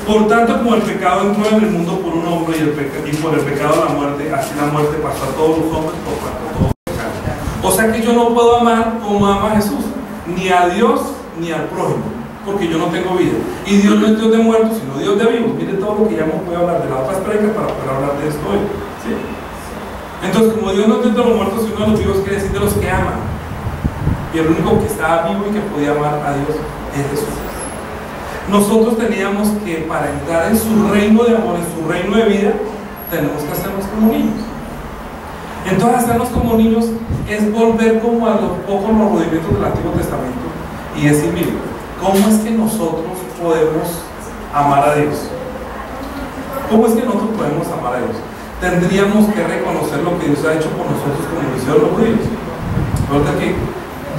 Por tanto, como el pecado entró en el mundo por un hombre y por el pecado la muerte, así la muerte pasó a todos los hombres por cuanto todos pecaron. O sea que yo no puedo amar como ama Jesús, ni a Dios ni al prójimo, porque yo no tengo vida. Y Dios no es Dios de muertos, sino Dios de vivos. Mire todo lo que ya hemos podido hablar de las otras predicas para poder hablar de esto hoy, ¿sí? Entonces, como Dios no es Dios de los muertos, sino de los vivos, quiere decir de los que aman. Y el único que estaba vivo y que podía amar a Dios es Jesús. Nosotros teníamos que, para entrar en su reino de amor, en su reino de vida, tenemos que hacernos como niños. Entonces, hacernos como niños es volver como a los pocos los rudimentos del Antiguo Testamento y decir, mire, ¿cómo es que nosotros podemos amar a Dios? ¿Cómo es que nosotros podemos amar a Dios? Tendríamos que reconocer lo que Dios ha hecho por nosotros como lo hicieron los judíos. Recuerda que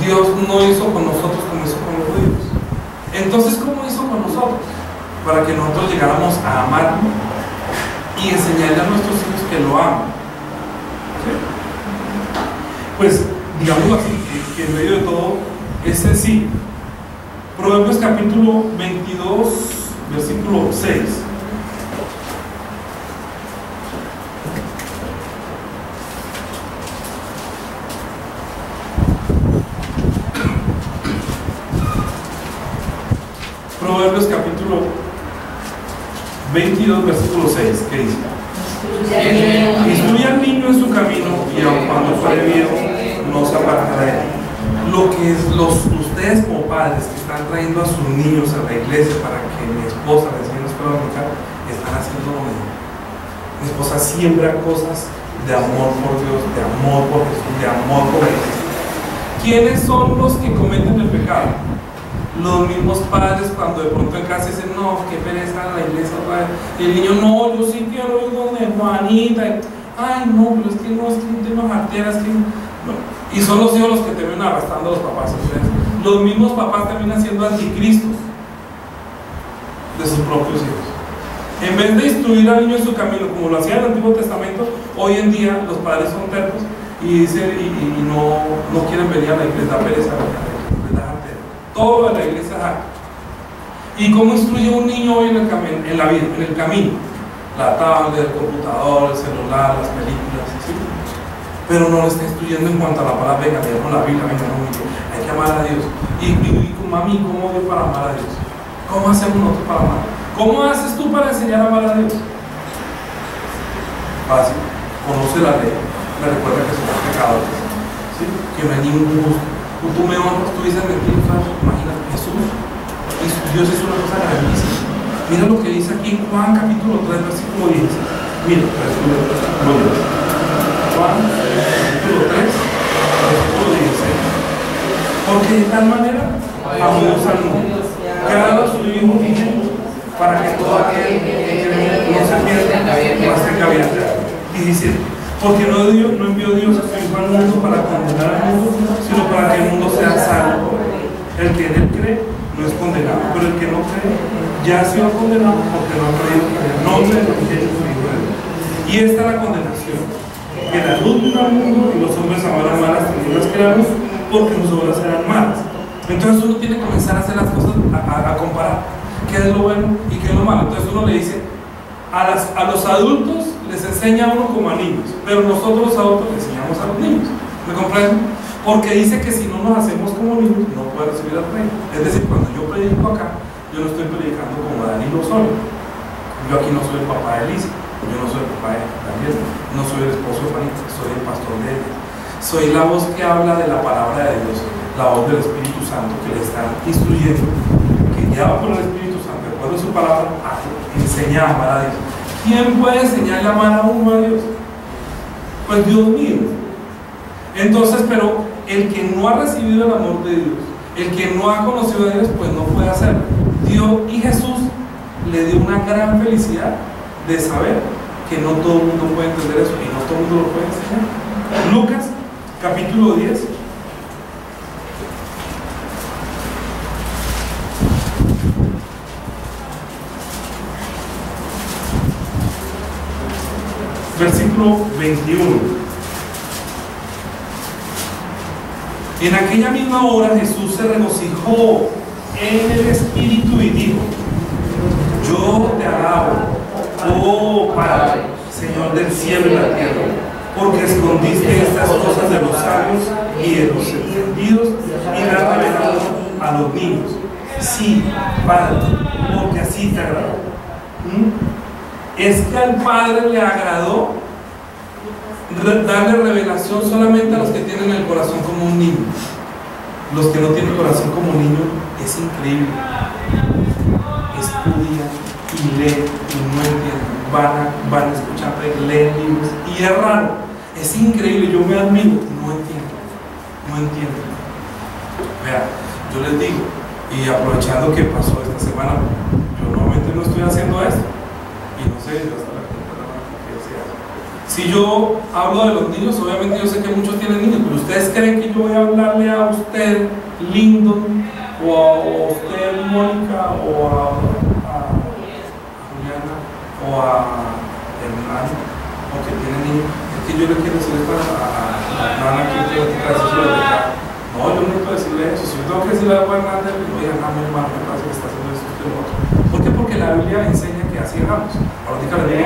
Dios no hizo con nosotros como hizo con los judíos. Entonces, ¿cómo hizo con nosotros? Para que nosotros llegáramos a amarlo y enseñarle a nuestros hijos que lo aman. ¿Sí? Pues, digámoslo así, que en medio de todo es sencillo. Proverbios capítulo 22, versículo 6. Proverbios capítulo 22, versículo 6, ¿qué dice? Instruye al niño en su camino y aun cuando fuere viejo no se apartará de él. Lo que es ustedes como padres que están trayendo a sus niños a la iglesia para que mi esposa les enseñe la escuela dominical, están haciendo lo mismo. Mi esposa siembra cosas de amor por Dios, de amor por Jesús, de amor por Él. ¿Quiénes son los que cometen el pecado? Los mismos padres cuando de pronto en casa dicen, no, qué pereza la iglesia otra vez. Y el niño, no, yo sí quiero ir donde Juanita. Ay, no, pero es que no, es que no tengo jarteras, que no. Y son los hijos los que terminan arrastrando a los papás. Los mismos papás terminan siendo anticristos de sus propios hijos. En vez de instruir al niño en su camino, como lo hacía en el Antiguo Testamento, hoy en día los padres son tercos y dicen y no quieren venir a la iglesia, les da pereza, les da jartera. Todo lo de la iglesia es arte. ¿Y cómo instruye un niño hoy en la vida, en el camino? La tablet, el computador, el celular, las películas, ¿sí? Pero no lo está instruyendo en cuanto a la palabra, venga, leemos la Biblia, venga, no, hay que amar a Dios. Y mami, ¿cómo voy para amar a Dios? ¿Cómo hacemos nosotros para amar? ¿Cómo haces tú para enseñar a amar a Dios? Fácil, conoce la ley, me recuerda que somos pecadores, ¿sí? Que no hay ningún gusto. Tú me honras, tú dices mentir, imagínate, Jesús, Dios es una cosa grandísima. Mira lo que dice aquí en Juan capítulo 3, versículo 10. Mira, versículo 10. Juan capítulo 3, versículo 16. Porque de tal manera amó Dios al mundo, que ha dado a su Hijo para que todo aquel que no se pierda, mas tenga vida. Y dice, porque no envió Dios a su Hijo al mundo para condenar al mundo, sino para que el mundo sea salvo. El que en él cree no es condenado, pero el que no cree ya ha sido condenado porque no ha creído en el nombre de los hechos de Dios. Y esta es la condenación, que la luz vino al mundo y los hombres amaron más las tinieblas que la luz, porque sus obras eran malas. Entonces uno tiene que comenzar a hacer las cosas, a comparar qué es lo bueno y qué es lo malo. Entonces uno le dice a los adultos les enseña a uno como a niños, pero nosotros los adultos le enseñamos a los niños. ¿Me comprenden? Porque dice que si no nos hacemos como niños, no puede recibir el reino. Es decir, cuando yo predico acá, yo no estoy predicando como Danilo solo. Yo aquí no soy el papá de Elisa, yo no soy el papá de Daniel, no soy el esposo de Juanita, soy el pastor de ella. Soy la voz que habla de la palabra de Dios, la voz del Espíritu Santo que le están instruyendo, que lleva por el Espíritu Santo, de acuerdo a su palabra, a enseñar a amar a Dios. ¿Quién puede enseñarle a amar a uno a Dios? Pues Dios mismo. Entonces, pero el que no ha recibido el amor de Dios, el que no ha conocido a Dios, pues no puede hacerlo. Dios y Jesús le dio una gran felicidad de saber que no todo el mundo puede entender eso y no todo el mundo lo puede enseñar. Lucas capítulo 10, versículo 21. En aquella misma hora Jesús se regocijó en el Espíritu y dijo: yo te alabo, oh Padre, Señor del cielo y la tierra, porque escondiste estas cosas de los sabios y de los entendidos y las has revelado a los niños. Sí, Padre, porque así te agradó. Es que al Padre le agradó darle revelación solamente a los que tienen el corazón como un niño. Los que no tienen el corazón como un niño, es increíble. Estudian y leen y no entienden. Van escuchando y leen libros. Y es raro, es increíble. Yo me admiro, no entiendo. Vea, yo les digo, y aprovechando que pasó esta semana, yo normalmente no estoy haciendo esto. Y no sé, hasta la que sea. Si yo hablo de los niños, obviamente yo sé que muchos tienen niños, pero ¿ustedes creen que yo voy a hablarle a usted, Lindo, o a usted, Mónica, o a Juliana, o a Hernán, o que tiene niños? Es que yo le quiero decir esto a Hernán aquí en la casa. No, yo no necesito decirle eso. Si yo tengo que decirle algo a Hernán, le digo: oye, Hernán, mi hermano, me parece que está haciendo esto y lo otro. ¿Por qué? Porque la Biblia enseña que así hagamos. Ahora dígale,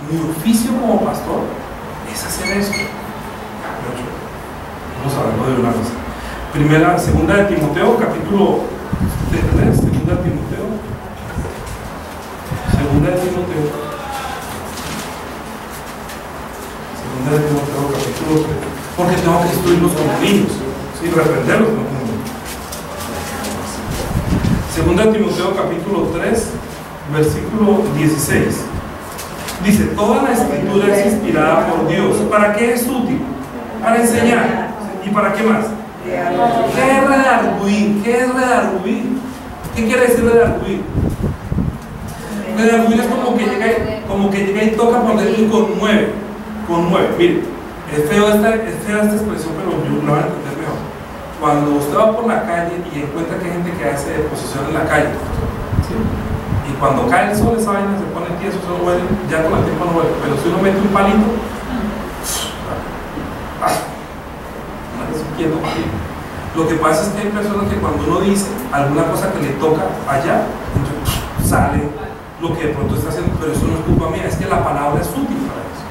mi oficio como pastor es hacer eso. Vamos a verlo de una vez. Segunda de Timoteo, capítulo 3. Segunda de Timoteo, capítulo 3. Porque tengo que instruirlos como niños, ¿sí? Reprenderlos como niños. Segunda de Timoteo, capítulo 3, versículo 16. Dice: toda la escritura es inspirada por Dios. ¿Para qué es útil? Para enseñar. ¿Y para qué más? ¿Qué es redarguir? ¿Qué quiere decir redarguir? Redarguir es como que llega y toca por dentro y conmueve. Mire, es fea esta expresión, pero yo la voy a entender mejor. Cuando usted va por la calle y encuentra que hay gente que hace deposición en la calle, ¿sí? Y cuando cae el sol, esa vaina se pone tieso, eso no huele, ya con el tiempo no huele. Pero si uno mete un palito, lo que pasa es que hay personas que cuando uno dice alguna cosa que le toca allá, entonces sale lo que de pronto está haciendo, pero eso no es culpa mía, es que la palabra es útil para eso.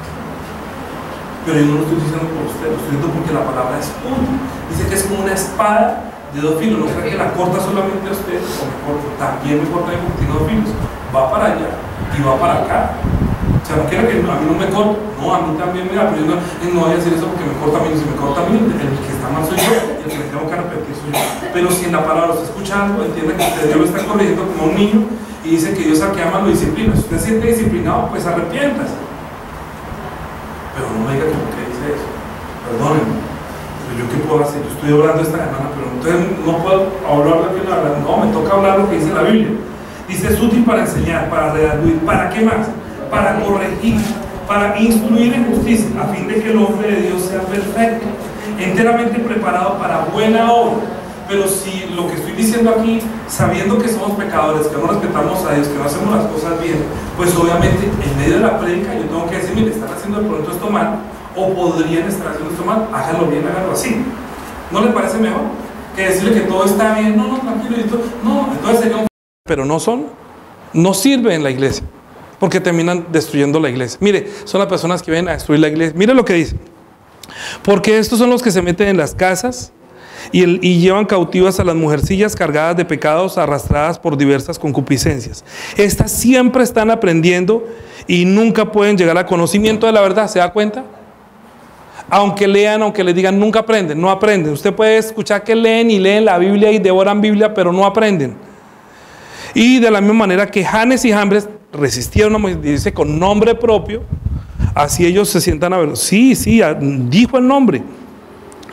Pero yo no lo estoy diciendo por usted, lo estoy diciendo porque la palabra es útil. Dice que es como una espada de dos filos. No creo que la corta solamente a usted, o me corta, también me corta porque tiene dos filos. Va para allá y va para acá. O sea, no quiero que a mí no me corte, no, a mí también me da, pero yo no voy a decir eso porque me corta a mí. Si me corta a mí, el que está mal soy yo, y el que me tengo que arrepentir soy yo. Pero si en la palabra lo está escuchando, entiende que usted Dios lo está corrigiendo como un niño y dice que Dios al que ama lo disciplina. Si usted se siente disciplinado, pues arrepiéntase. Pero no me diga que por qué dice eso. Perdónenme. Pero yo qué puedo hacer. Yo estoy hablando esta semana, pero entonces no puedo hablar lo que no, me toca hablar lo que dice la Biblia. Dice: es útil para enseñar, para redarguir. ¿Para qué más? Para corregir, para instruir en justicia, a fin de que el hombre de Dios sea perfecto, enteramente preparado para buena obra. Pero si lo que estoy diciendo aquí, sabiendo que somos pecadores, que no respetamos a Dios, que no hacemos las cosas bien, pues obviamente en medio de la prédica yo tengo que decir: mire, están haciendo de pronto esto mal, o podrían estar haciendo esto mal, háganlo bien, háganlo así. ¿No le parece mejor que decirle que todo está bien? No, tranquilo, no, entonces sería un... Pero no sirve en la iglesia, porque terminan destruyendo la iglesia. Mire, son las personas que vienen a destruir la iglesia. Mire lo que dice: porque estos son los que se meten en las casas y llevan cautivas a las mujercillas cargadas de pecados, arrastradas por diversas concupiscencias. Estas siempre están aprendiendo y nunca pueden llegar al conocimiento de la verdad. ¿Se da cuenta? Aunque lean, aunque les digan, nunca aprenden, no aprenden. Usted puede escuchar que leen y leen la Biblia y devoran Biblia, pero no aprenden. Y de la misma manera que Janes y Jambres resistieron, dice, con nombre propio, así ellos se sientan a verlo. Sí, dijo el nombre.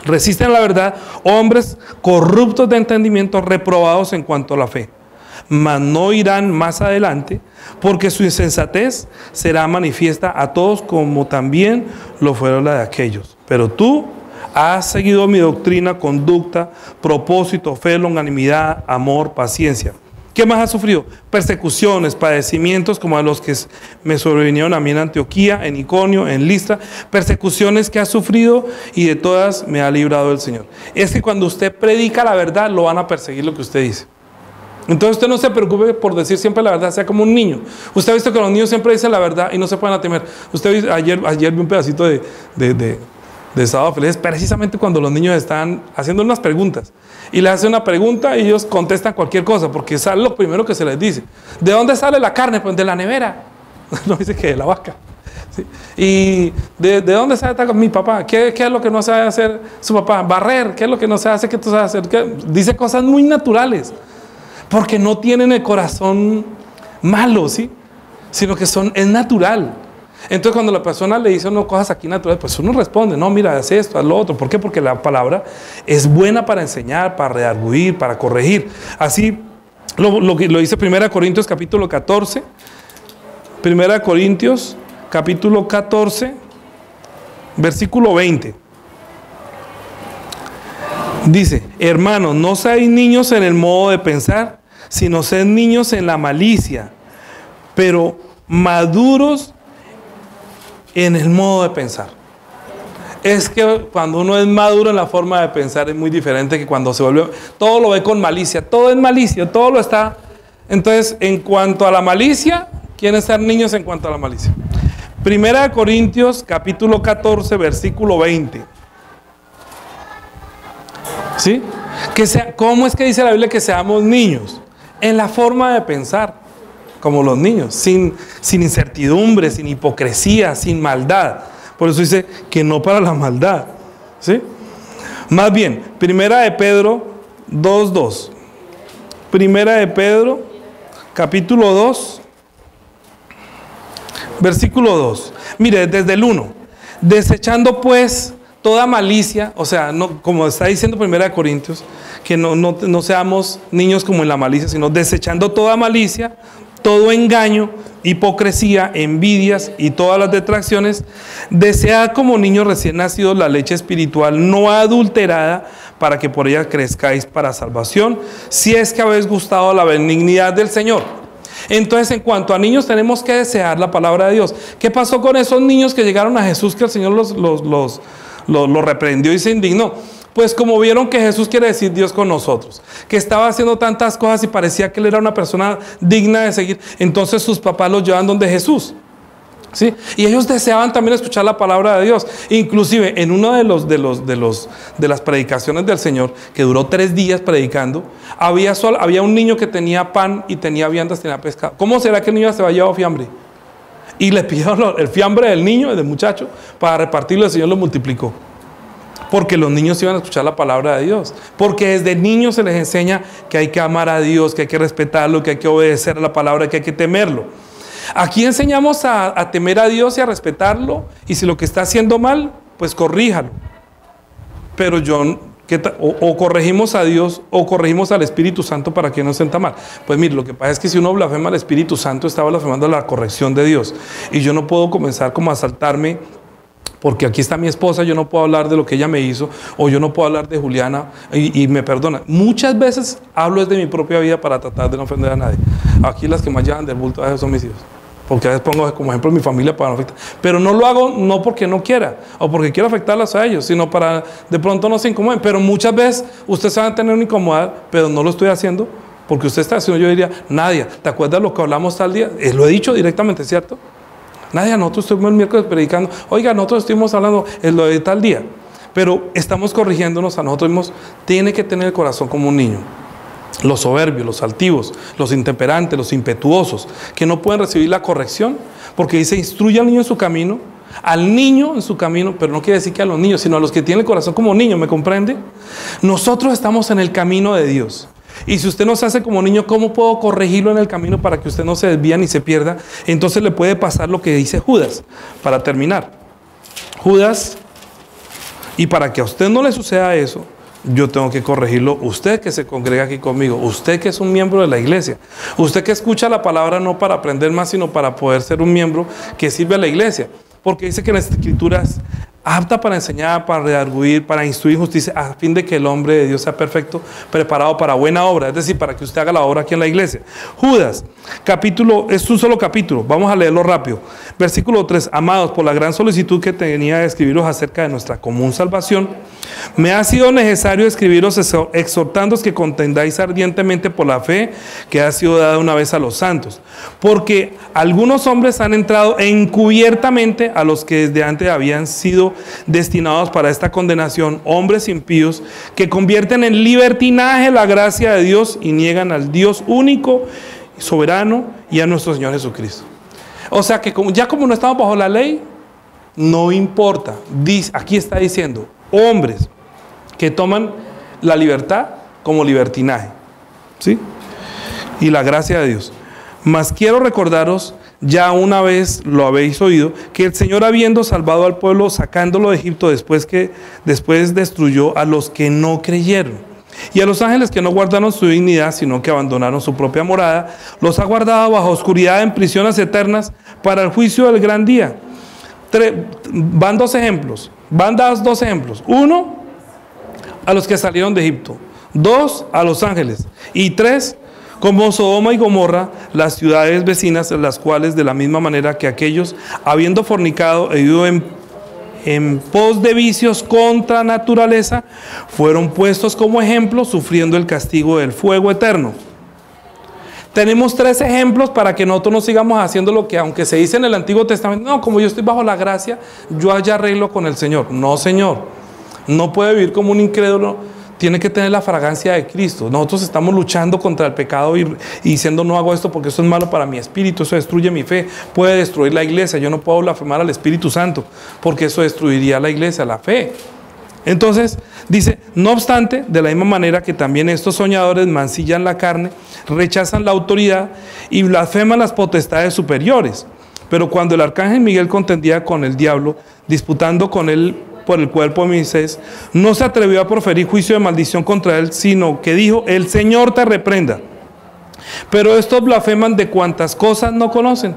Resisten a la verdad, hombres corruptos de entendimiento, reprobados en cuanto a la fe. Mas no irán más adelante, porque su insensatez será manifiesta a todos, como también lo fueron la de aquellos. Pero tú has seguido mi doctrina, conducta, propósito, fe, longanimidad, amor, paciencia. ¿Qué más ha sufrido? Persecuciones, padecimientos como a los que me sobrevinieron a mí en Antioquía, en Iconio, en Listra. Persecuciones que ha sufrido y de todas me ha librado el Señor. Es que cuando usted predica la verdad, lo van a perseguir lo que usted dice. Entonces usted no se preocupe por decir siempre la verdad, sea como un niño. Usted ha visto que los niños siempre dicen la verdad y no se pueden temer. Usted ayer vi un pedacito de Sábado Feliz, precisamente cuando los niños están haciendo unas preguntas y les hace una pregunta y ellos contestan cualquier cosa porque sale lo primero que se les dice. ¿De dónde sale la carne? Pues de la nevera. No dice que de la vaca. ¿Sí? ¿Y de dónde sale mi papá? ¿Qué es lo que no sabe hacer su papá? Barrer. ¿Qué es lo que no sabe hacer que tú sabes hacer? Dice cosas muy naturales porque no tienen el corazón malo, ¿sí? Sino que es natural. Entonces cuando la persona le dice unas cosas aquí naturales, pues uno responde, no, mira, haz esto, haz lo otro. ¿Por qué? Porque la palabra es buena para enseñar, para redarguir, para corregir. Así lo dice 1 Corintios capítulo 14. 1 Corintios capítulo 14, versículo 20. Dice, hermanos, no seáis niños en el modo de pensar, sino sed niños en la malicia, pero maduros en el modo de pensar. Es que cuando uno es maduro en la forma de pensar es muy diferente que cuando se vuelve, todo lo ve con malicia, todo es malicia, todo lo está. Entonces, en cuanto a la malicia, quieren ser niños en cuanto a la malicia. 1 Corintios capítulo 14, versículo 20. ¿Sí? ¿Cómo es que dice la Biblia que seamos niños? En la forma de pensar. Como los niños, sin incertidumbre, sin hipocresía, sin maldad. Por eso dice que no para la maldad, ¿sí? Más bien, 1 de Pedro 2:2. 1 de Pedro, capítulo 2, versículo 2. Mire, desde el 1. Desechando pues toda malicia, o sea, no, como está diciendo 1 de Corintios, que no seamos niños como en la malicia, sino desechando toda malicia, todo engaño, hipocresía, envidias y todas las detracciones, desead como niños recién nacidos la leche espiritual no adulterada, para que por ella crezcáis para salvación, si es que habéis gustado la benignidad del Señor. Entonces, en cuanto a niños, tenemos que desear la palabra de Dios. ¿Qué pasó con esos niños que llegaron a Jesús, que el Señor los reprendió y se indignó? Pues como vieron que Jesús quiere decir Dios con nosotros, que estaba haciendo tantas cosas y parecía que él era una persona digna de seguir, entonces sus papás los llevan donde Jesús, ¿sí? Y ellos deseaban también escuchar la palabra de Dios. Inclusive en uno de las predicaciones del Señor, que duró 3 días predicando, había un niño que tenía pan y tenía viandas, tenía pescado. ¿Cómo será que el niño se va a llevar fiambre? Y le pidieron el fiambre del niño, del muchacho, para repartirlo. El Señor lo multiplicó. Porque los niños iban a escuchar la palabra de Dios. Porque desde niños se les enseña que hay que amar a Dios, que hay que respetarlo, que hay que obedecer a la palabra, que hay que temerlo. Aquí enseñamos a temer a Dios y a respetarlo. Y si lo que está haciendo mal, pues corríjalo. Pero o corregimos a Dios o corregimos al Espíritu Santo para que no se sienta mal. Pues mire, lo que pasa es que si uno blasfema al Espíritu Santo, está blasfemando la corrección de Dios. Y yo no puedo comenzar como a saltarme, porque aquí está mi esposa, yo no puedo hablar de lo que ella me hizo, o yo no puedo hablar de Juliana, y me perdona. Muchas veces hablo desde mi propia vida para tratar de no ofender a nadie. Aquí las que más llevan del bulto a veces son mis hijos, porque a veces pongo como ejemplo mi familia para no afectar. Pero no lo hago no porque no quiera, o porque quiero afectarlas a ellos, sino para de pronto no se incomoden. Pero muchas veces ustedes van a tener una incomodidad, pero no lo estoy haciendo porque usted está haciendo. Yo diría, Nadia, ¿te acuerdas lo que hablamos tal día? Lo he dicho directamente, ¿cierto? Nadia, nosotros estuvimos el miércoles predicando. Oiga, nosotros estuvimos hablando en lo de tal día. Pero estamos corrigiéndonos a nosotros mismos. Tiene que tener el corazón como un niño. Los soberbios, los altivos, los intemperantes, los impetuosos, que no pueden recibir la corrección, porque dice, instruye al niño en su camino, al niño en su camino, pero no quiere decir que a los niños, sino a los que tienen el corazón como niño, ¿me comprende? Nosotros estamos en el camino de Dios. Y si usted no se hace como niño, ¿cómo puedo corregirlo en el camino para que usted no se desvíe ni se pierda? Entonces le puede pasar lo que dice Judas, para terminar. Judas, y para que a usted no le suceda eso, yo tengo que corregirlo. Usted que se congrega aquí conmigo, usted que es un miembro de la iglesia, usted que escucha la palabra no para aprender más, sino para poder ser un miembro que sirve a la iglesia. Porque dice que en las Escrituras apta para enseñar, para redarguir, para instruir justicia, a fin de que el hombre de Dios sea perfecto, preparado para buena obra, es decir, para que usted haga la obra aquí en la iglesia. Judas, es un solo capítulo, vamos a leerlo rápido. Versículo 3, amados, por la gran solicitud que tenía de escribiros acerca de nuestra común salvación, me ha sido necesario escribiros exhortándoos que contendáis ardientemente por la fe que ha sido dada una vez a los santos, porque algunos hombres han entrado encubiertamente a los que desde antes habían sido destinados para esta condenación, hombres impíos que convierten en libertinaje la gracia de Dios y niegan al Dios único, soberano y a nuestro Señor Jesucristo. O sea que como no estamos bajo la ley, no importa. Aquí está diciendo, hombres que toman la libertad como libertinaje, ¿sí? Y la gracia de Dios. Mas quiero recordaros, ya una vez lo habéis oído, que el Señor, habiendo salvado al pueblo, sacándolo de Egipto, después destruyó a los que no creyeron. Y a los ángeles que no guardaron su dignidad, sino que abandonaron su propia morada, los ha guardado bajo oscuridad en prisiones eternas para el juicio del gran día. Van dos ejemplos. Van dados dos ejemplos. Uno, a los que salieron de Egipto. Dos, a los ángeles. Y tres, como Sodoma y Gomorra, las ciudades vecinas, las cuales de la misma manera que aquellos, habiendo fornicado e ido en pos de vicios contra naturaleza, fueron puestos como ejemplo, sufriendo el castigo del fuego eterno. Tenemos tres ejemplos para que nosotros no sigamos haciendo lo que, aunque se dice en el Antiguo Testamento, no, como yo estoy bajo la gracia, yo allá arreglo con el Señor. No, Señor, no puede vivir como un incrédulo. Tiene que tener la fragancia de Cristo. Nosotros estamos luchando contra el pecado y diciendo no hago esto porque eso es malo para mi espíritu, eso destruye mi fe, puede destruir la iglesia. Yo no puedo blasfemar al Espíritu Santo porque eso destruiría la iglesia, la fe. Entonces dice, no obstante, de la misma manera que también estos soñadores mancillan la carne, rechazan la autoridad y blasfeman las potestades superiores. Pero cuando el arcángel Miguel contendía con el diablo, disputando con él por el cuerpo de Moisés, no se atrevió a proferir juicio de maldición contra él, sino que dijo, el Señor te reprenda. Pero estos blasfeman de cuantas cosas no conocen,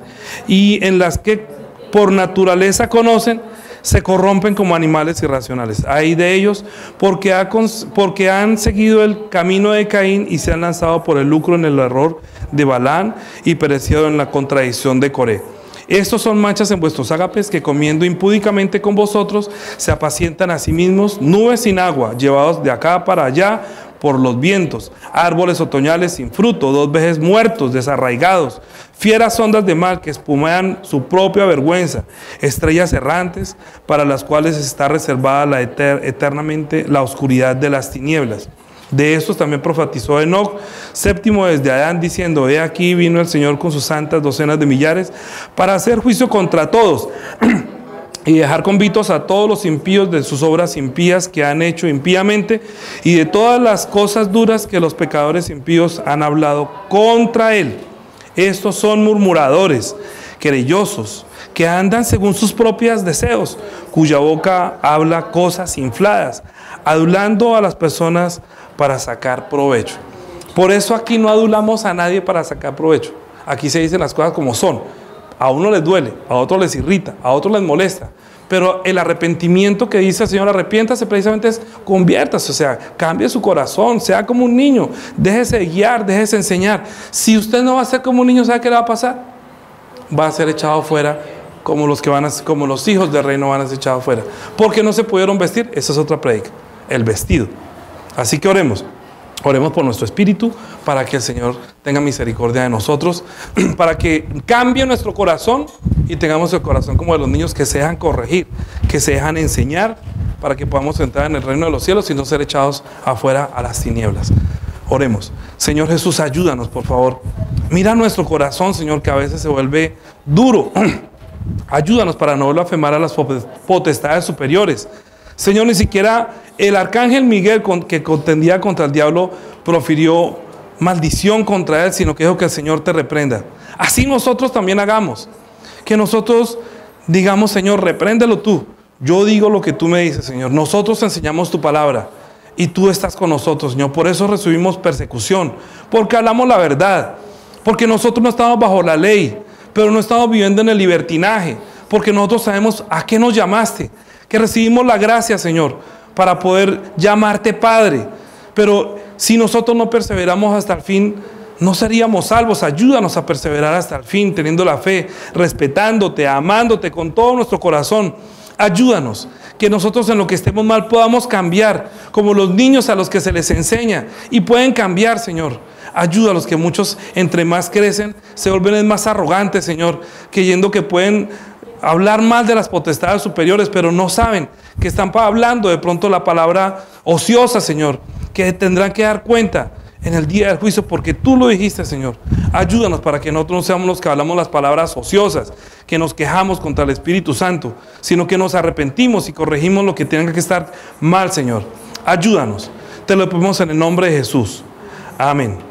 y en las que por naturaleza conocen, se corrompen como animales irracionales. Ay de ellos, porque han seguido el camino de Caín y se han lanzado por el lucro en el error de Balaam y perecido en la contradicción de Coré. Estos son manchas en vuestros ágapes que comiendo impúdicamente con vosotros se apacientan a sí mismos, nubes sin agua, llevados de acá para allá por los vientos, árboles otoñales sin fruto, 2 veces muertos, desarraigados, fieras ondas de mar que espumean su propia vergüenza, estrellas errantes para las cuales está reservada eternamente la oscuridad de las tinieblas. De estos también profetizó Enoc, séptimo desde Adán, diciendo, he aquí vino el Señor con sus santas docenas de millares para hacer juicio contra todos y dejar convictos a todos los impíos de sus obras impías que han hecho impíamente y de todas las cosas duras que los pecadores impíos han hablado contra él. Estos son murmuradores, querellosos, que andan según sus propios deseos, cuya boca habla cosas infladas, adulando a las personas para sacar provecho. Por eso aquí no adulamos a nadie para sacar provecho. Aquí se dicen las cosas como son. A uno les duele, a otro les irrita, a otro les molesta. Pero el arrepentimiento que dice el Señor, arrepiéntase, precisamente es conviértase, o sea, cambie su corazón, sea como un niño, déjese guiar, déjese enseñar. Si usted no va a ser como un niño, ¿sabe qué le va a pasar? Va a ser echado fuera como los hijos del reino van a ser echados fuera. Porque no se pudieron vestir, esa es otra prédica, el vestido. Así que oremos por nuestro espíritu, para que el Señor tenga misericordia de nosotros, para que cambie nuestro corazón y tengamos el corazón como de los niños que se dejan corregir, que se dejan enseñar, para que podamos entrar en el reino de los cielos y no ser echados afuera a las tinieblas. Oremos. Señor Jesús, ayúdanos, por favor. Mira nuestro corazón, Señor, que a veces se vuelve duro. Ayúdanos para no blasfemar a las potestades superiores. Señor, ni siquiera el arcángel Miguel, que contendía contra el diablo, profirió maldición contra él, sino que dijo que el Señor te reprenda. Así nosotros también hagamos. Que nosotros digamos, Señor, repréndelo tú. Yo digo lo que tú me dices, Señor. Nosotros enseñamos tu palabra y tú estás con nosotros, Señor. Por eso recibimos persecución, porque hablamos la verdad, porque nosotros no estamos bajo la ley, pero no estamos viviendo en el libertinaje, porque nosotros sabemos a qué nos llamaste, que recibimos la gracia, Señor, para poder llamarte Padre. Pero si nosotros no perseveramos hasta el fin, no seríamos salvos. Ayúdanos a perseverar hasta el fin, teniendo la fe, respetándote, amándote con todo nuestro corazón. Ayúdanos, que nosotros en lo que estemos mal podamos cambiar, como los niños a los que se les enseña, y pueden cambiar, Señor. Ayúdalos, que muchos entre más crecen se vuelven más arrogantes, Señor, creyendo que pueden hablar mal de las potestades superiores, pero no saben que están hablando de pronto la palabra ociosa, Señor, que tendrán que dar cuenta en el día del juicio, porque tú lo dijiste, Señor. Ayúdanos para que nosotros no seamos los que hablamos las palabras ociosas, que nos quejamos contra el Espíritu Santo, sino que nos arrepentimos y corregimos lo que tenga que estar mal, Señor. Ayúdanos. Te lo pedimos en el nombre de Jesús. Amén.